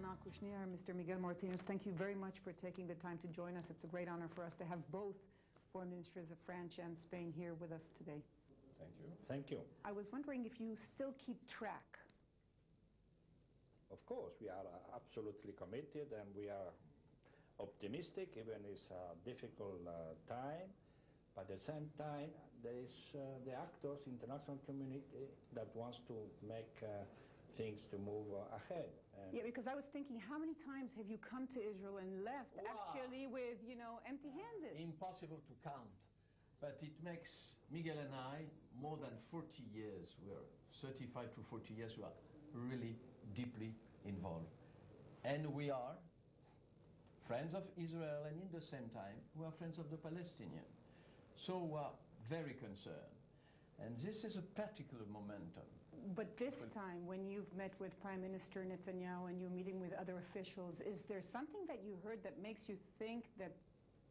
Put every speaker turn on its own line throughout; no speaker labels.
Bernard Kouchner, Mr. Miguel Moratinos, thank you very much for taking the time to join us. It's a great honor for us to have both foreign ministers of France and Spain here with us today.
Thank you.
Thank you.
I was wondering if you still keep track.
Of course, we are absolutely committed and we are optimistic, even it's a difficult time. But at the same time, there is the actors, international community, that wants to make things to move ahead. And
yeah, because I was thinking, how many times have you come to Israel and left actually with, you know, empty-handed?
Impossible to count. But it makes Miguel and I more than 40 years. We're 35 to 40 years. We are really deeply involved. And we are friends of Israel, and in the same time, we are friends of the Palestinians. So we are very concerned. And this is a particular momentum.
But this time, when you've met with Prime Minister Netanyahu and you're meeting with other officials, is there something that you heard that makes you think that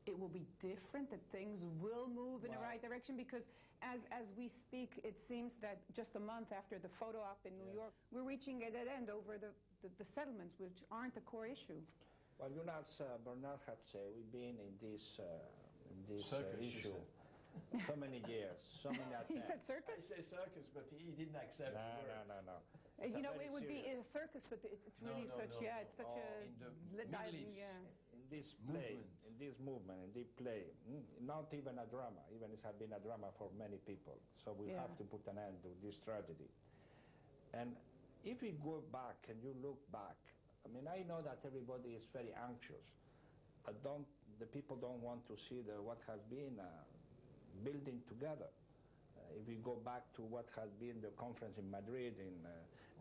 it will be different, that things will move in the right direction? Because as we speak, it seems that just a month after the photo op in New York, we're reaching a dead end over the settlements, which aren't a core issue.
well, you know, as Bernard had said, we've been in this issue so many years, so many attempts.
He said circus?
I say circus, but he didn't accept the word.
No.
You know, it would be a circus, but it's really it's such a...
In the Middle East,
in this play, in this movement, in this play, not even a drama, even it has been a drama for many people. So we have to put an end to this tragedy. And if we go back and you look back, I mean, I know that everybody is very anxious. The people don't want to see what has been building together. If we go back to what has been the conference in Madrid in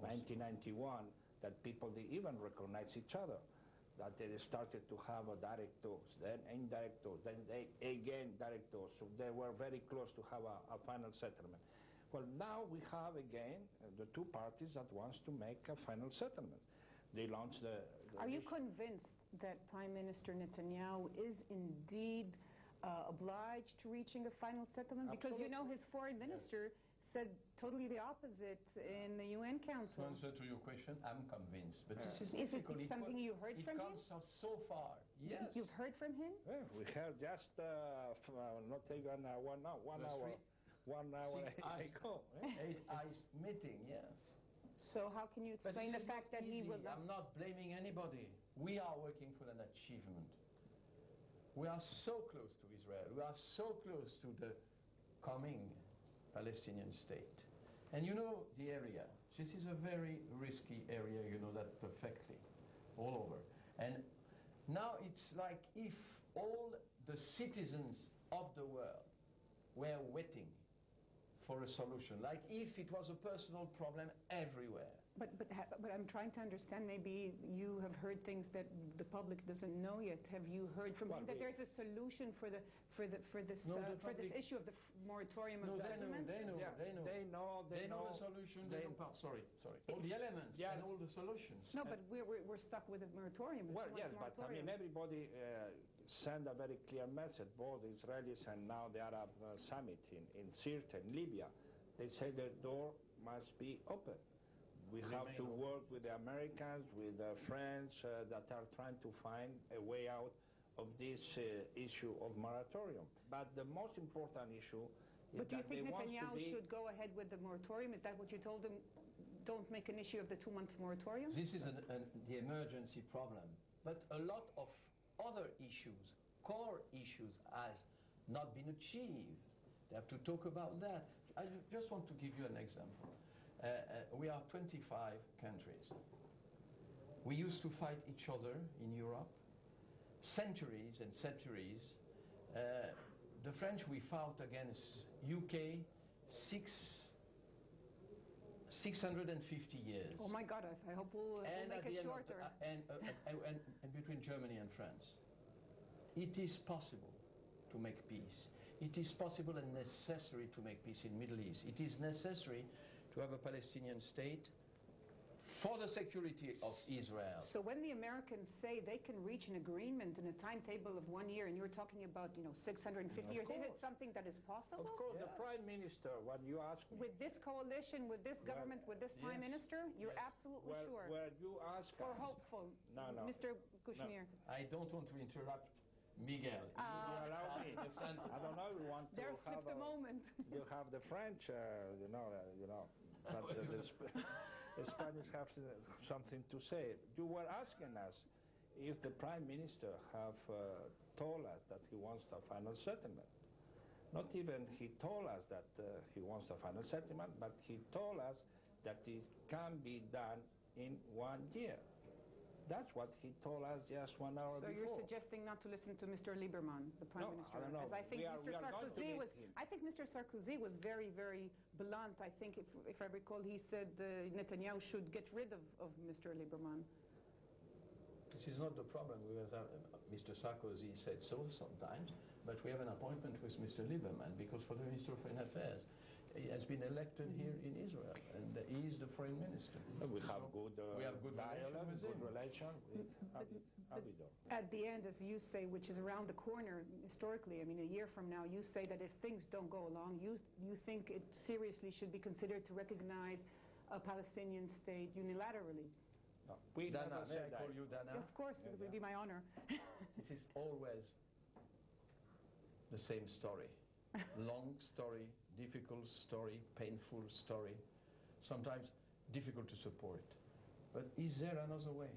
1991, that people they even recognize each other, that they started to have direct talks, then indirect talks, then they again direct talks, so they were very close to have a final settlement. Well, now we have again the two parties that wants to make a final settlement. They launched the
Are you convinced that Prime Minister Netanyahu is indeed obliged to reaching a final settlement? Because, you know, his foreign minister said totally the opposite in the UN Council.
To answer to your question, I'm convinced. But this is
it something you heard from him?
It comes so far, yes.
You've heard from him?
Yeah, we heard just not even 1 hour. 1 hour ago.
8 eyes meeting, yes.
So how can you explain the fact that he will not...
I'm not blaming anybody. We are working for an achievement. We are so close to Israel. We are so close to the coming Palestinian state. And you know the area. This is a very risky area, you know that perfectly, all over. And now it's like if all the citizens of the world were waiting for a solution, like if it was a personal problem everywhere.
But I'm trying to understand, maybe you have heard things that the public doesn't know yet. Have you heard from him that there's a solution for this issue of the moratorium of settlement?
They know the solution. Sorry. All the elements and all the solutions.
No, but we're stuck with a moratorium.
Well, yes, but I mean everybody sent a very clear message. Both the Israelis and now the Arab summit in Sirte, in Libya, they say the door must be open. We have to work with the Americans, with the French that are trying to find a way out of this issue of moratorium. But the most important issue is
But do you think Netanyahu should go ahead with the moratorium? Is that what you told him? Don't make an issue of the 2-month moratorium?
This is the emergency problem. But a lot of other issues, core issues, has not been achieved. They have to talk about that. I just want to give you an example. We are 25 countries. We used to fight each other in Europe, centuries and centuries. The French, we fought against UK 650 years.
Oh my God, I hope we'll make it shorter.
And between Germany and France. It is possible to make peace. It is possible and necessary to make peace in the Middle East. It is necessary to have a Palestinian state for the security of Israel.
So when the Americans say they can reach an agreement in a timetable of 1 year, and you're talking about, 650 years, is it something that is possible?
Of course, the Prime Minister, what you ask me.
With this coalition, with this government, with this Prime Minister, you're absolutely sure?
Where you ask
Or
us.
hopeful,
No.
Mr. Kouchner.
No. I don't want to interrupt Miguel.
You allow me. I don't know. We want to have
a moment.
You have the French, but the Spanish have something to say. You were asking us if the Prime Minister have told us that he wants a final settlement. Not even he told us that he wants a final settlement, but he told us that it can be done in 1 year. That's what he told us just 1 hour before.
So you're suggesting not to listen to Mr. Lieberman, the Prime Minister?
I don't know.
As I think Mr. Sarkozy was very, very blunt. I think, if I recall, he said Netanyahu should get rid of Mr. Lieberman.
This is not the problem. Mr. Sarkozy said so sometimes, but we have an appointment with Mr. Lieberman because for the Minister of Foreign Affairs, he has been elected here in Israel, and he is the Foreign Minister.
We have good dialogue, good relation with Abidor.
At the end, as you say, which is around the corner historically, I mean, a year from now, you say that if things don't go along, you think it seriously should be considered to recognize a Palestinian state unilaterally.
No, we
Dana,
never
may I call you Dana?
Of course, it would be my honor.
This is always the same story. Long story, difficult story, painful story, sometimes difficult to support. But is there another way?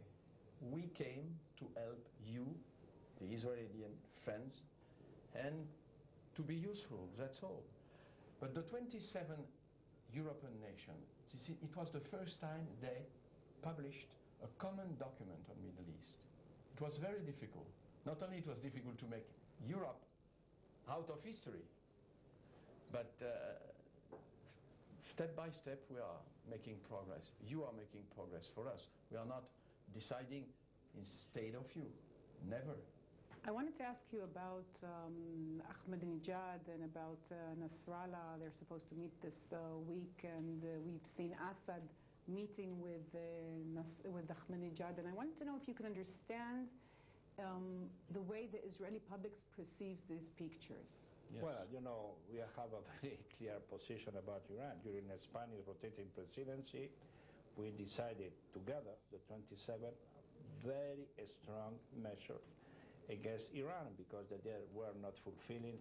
We came to help you, the Israeli friends, and to be useful, that's all. But the 27 European nations, it was the first time they published a common document on Middle East. It was very difficult. Not only it was difficult to make Europe out of history, but step by step we are making progress. You are making progress for us. We are not deciding instead of you. Never.
I wanted to ask you about Ahmadinejad and about Nasrallah. They're supposed to meet this week, and we've seen Assad meeting with Ahmadinejad. And I wanted to know if you can understand the way the Israeli public perceives these pictures.
Yes. Well, we have a very clear position about Iran. During the Spanish rotating presidency, we decided together, the 27, very strong measure against Iran because they were not fulfilling